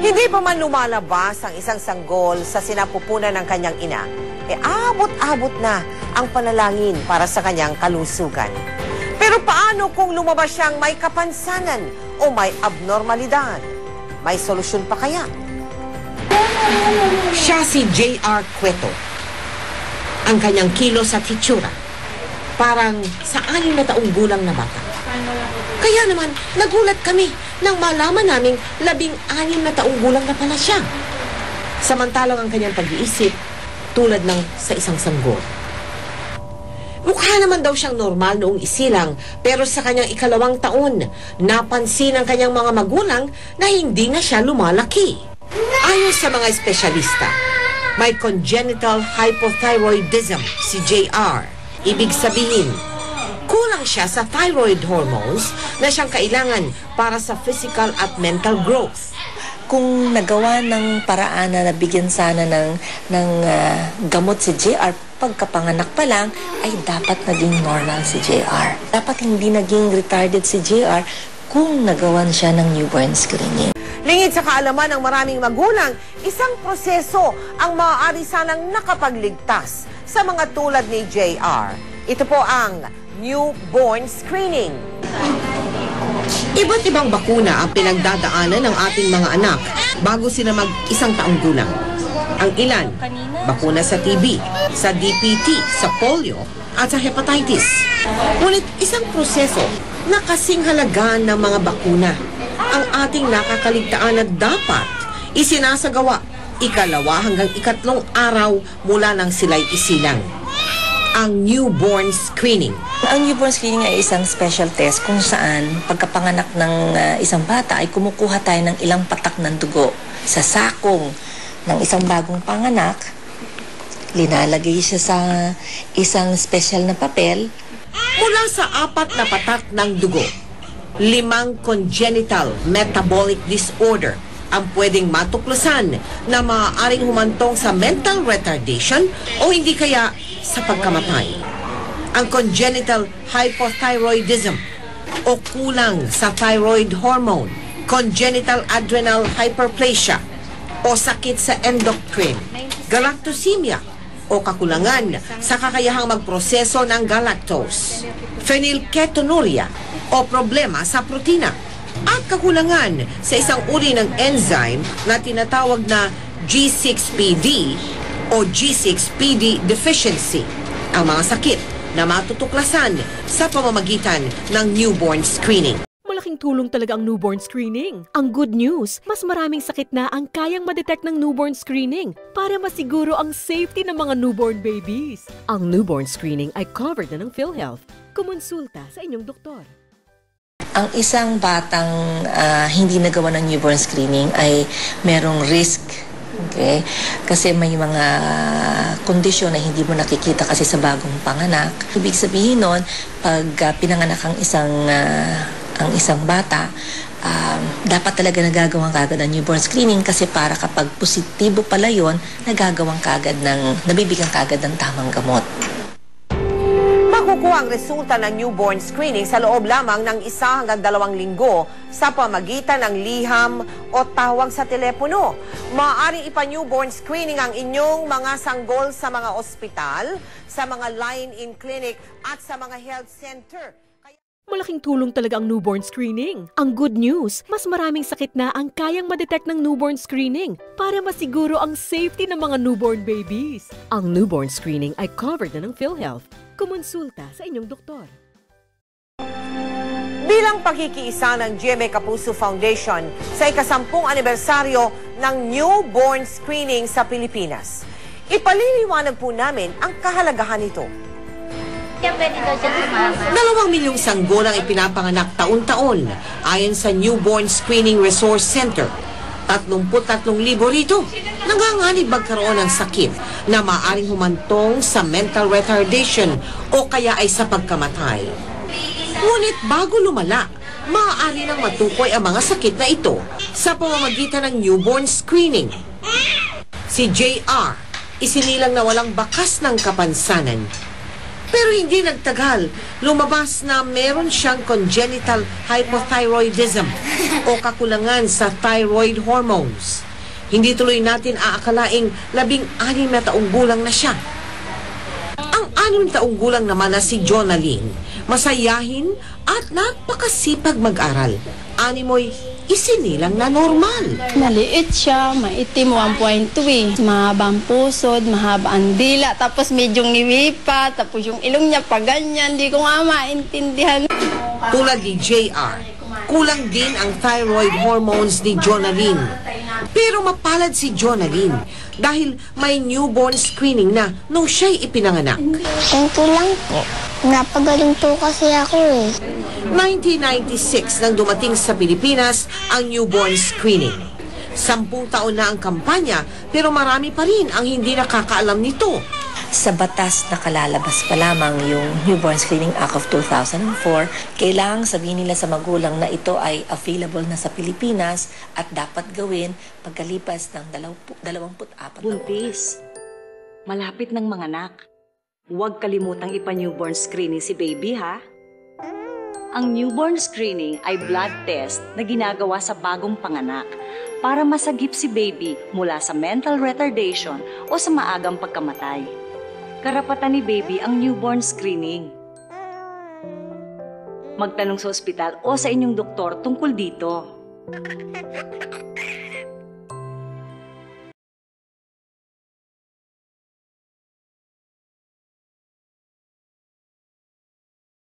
Hindi pa man lumalabas ang isang sanggol sa sinapupunan ng kanyang ina, abot-abot na ang panalangin para sa kanyang kalusugan. Pero paano kung lumabas siyang may kapansanan o may abnormalidad? May solusyon pa kaya? Siya si J.R. Cueto. Ang kanyang kilos at hitsura, parang sa 6 na taong gulang na bata. Kaya naman, nagulat kami nang malaman naming 16 na taong gulang na pala siya. Samantalang ang kanyang pag-iisip, tulad ng sa isang sanggol. Mukha naman daw siyang normal noong isilang, pero sa kanyang 2 taon, napansin ng kanyang mga magulang na hindi na siya lumalaki. Ayon sa mga espesyalista, may congenital hypothyroidism si JR. Ibig sabihin, kulang siya sa thyroid hormones na siyang kailangan para sa physical at mental growth. Kung nagawa ng paraan na nabigyan sana ng gamot si JR pagkapanganak pa lang, ay dapat naging normal si JR. Dapat hindi naging retarded si JR kung nagawan siya ng newborn screening. Lingid sa kaalaman ng maraming magulang, isang proseso ang maaari sanang nakapagligtas sa mga tulad ni JR. Ito po ang newborn screening. Iba't ibang bakuna ang pinagdadaanan ng ating mga anak bago sila mag-1 taong gulang. Ang ilan, bakuna sa TB, sa DPT, sa polio, at sa hepatitis. Ngunit isang proseso na kasing halaga ng mga bakuna ang ating nakakaligtaan at dapat isinasagawa 1 hanggang 3 araw mula nang sila'y isilang. Ang newborn screening. Ang newborn screening ay isang special test kung saan pagkapanganak ng isang bata ay kumukuha tayo ng ilang patak ng dugo sa sakong ng isang bagong panganak. Linalagay siya sa isang special na papel. Mula sa 4 na patak ng dugo, 5 congenital metabolic disorder ang pwedeng matuklasan na maaaring humantong sa mental retardation o hindi kaya sa pagkamatay. Ang congenital hypothyroidism o kulang sa thyroid hormone, congenital adrenal hyperplasia o sakit sa endocrine, galactosemia o kakulangan sa kakayahang magproseso ng galactose, phenylketonuria o problema sa protina, at kakulangan sa isang uri ng enzyme na tinatawag na G6PD o G6PD deficiency, ang mga sakit na matutuklasan sa pamamagitan ng newborn screening. Malaking tulong talaga ang newborn screening. Ang good news, mas maraming sakit na ang kayang ma-detect ng newborn screening para masiguro ang safety ng mga newborn babies. Ang newborn screening ay covered na ng PhilHealth. Kumonsulta sa inyong doktor. Ang isang batang hindi nagawa ng newborn screening ay merong risk. Okay? Kasi may mga kondisyon na hindi mo nakikita kasi sa bagong panganak. Ibig sabihin nun, pag pinanganak ang isang bata, dapat talaga nagagawang kagad ng newborn screening kasi para kapag positibo pala yun, nabibigyan kagad ng tamang gamot. Makukuha ang resulta ng newborn screening sa loob lamang ng 1 hanggang 2 linggo sa pamagitan ng liham o tawag sa telepono. Maaaring ipa-newborn screening ang inyong mga sanggol sa mga ospital, sa mga line-in clinic at sa mga health center. Malaking tulong talaga ang newborn screening. Ang good news, mas maraming sakit na ang kayang ma-detect ng newborn screening para masiguro ang safety ng mga newborn babies. Ang newborn screening ay covered na ng PhilHealth. Kumonsulta sa inyong doktor. Bilang pakikiisa ng GMA Kapuso Foundation sa ika-10 anibersaryo ng newborn screening sa Pilipinas, ipaliliwanag po namin ang kahalagahan nito. 2 milyong sanggol ang ipinapanganak taon-taon ayon sa Newborn Screening Resource Center. 33,000 rito nanganganib magkaroon ng sakit na maaaring humantong sa mental retardation o kaya ay sa pagkamatay. Ngunit bago lumala, maaari nang matukoy ang mga sakit na ito sa pamamagitan ng newborn screening. Si JR, isinilang na walang bakas ng kapansanan. Pero hindi nagtagal, lumabas na meron siyang congenital hypothyroidism o kakulangan sa thyroid hormones. Hindi tuloy natin aakalaing 16 na taong gulang na siya. Ang 6 taong gulang naman na si Jonalyn, masayahin at napakasipag mag-aral. Animoy isinilang na normal. Maliit siya, maitim, 1.2 eh. Mahabang pusod, mahaba ang dila, tapos medyo ngiwipa, tapos yung ilong niya pa ganyan, di ko nga maintindihan. Tulad ni JR, kulang din ang thyroid hormones ni Jonalyn. Pero mapalad si Jonalyn dahil may newborn screening na nung siya'y ipinanganak. Ganito lang po. Napagaling po kasi ako eh. 1996 nang dumating sa Pilipinas ang newborn screening. 10 taon na ang kampanya pero marami pa rin ang hindi nakakaalam nito. Sa batas na kalalabas pa lamang yung Newborn Screening Act of 2004, kailangang sabihin nila sa magulang na ito ay available na sa Pilipinas at dapat gawin pagkalipas ng 24 Buntis, malapit ng manganak. Huwag kalimutang ipa-newborn screening si baby, ha? Ang newborn screening ay blood test na ginagawa sa bagong panganak para masagip si baby mula sa mental retardation o sa maagang pagkamatay. Karapatan ni baby ang newborn screening. Magtanong sa ospital o sa inyong doktor tungkol dito.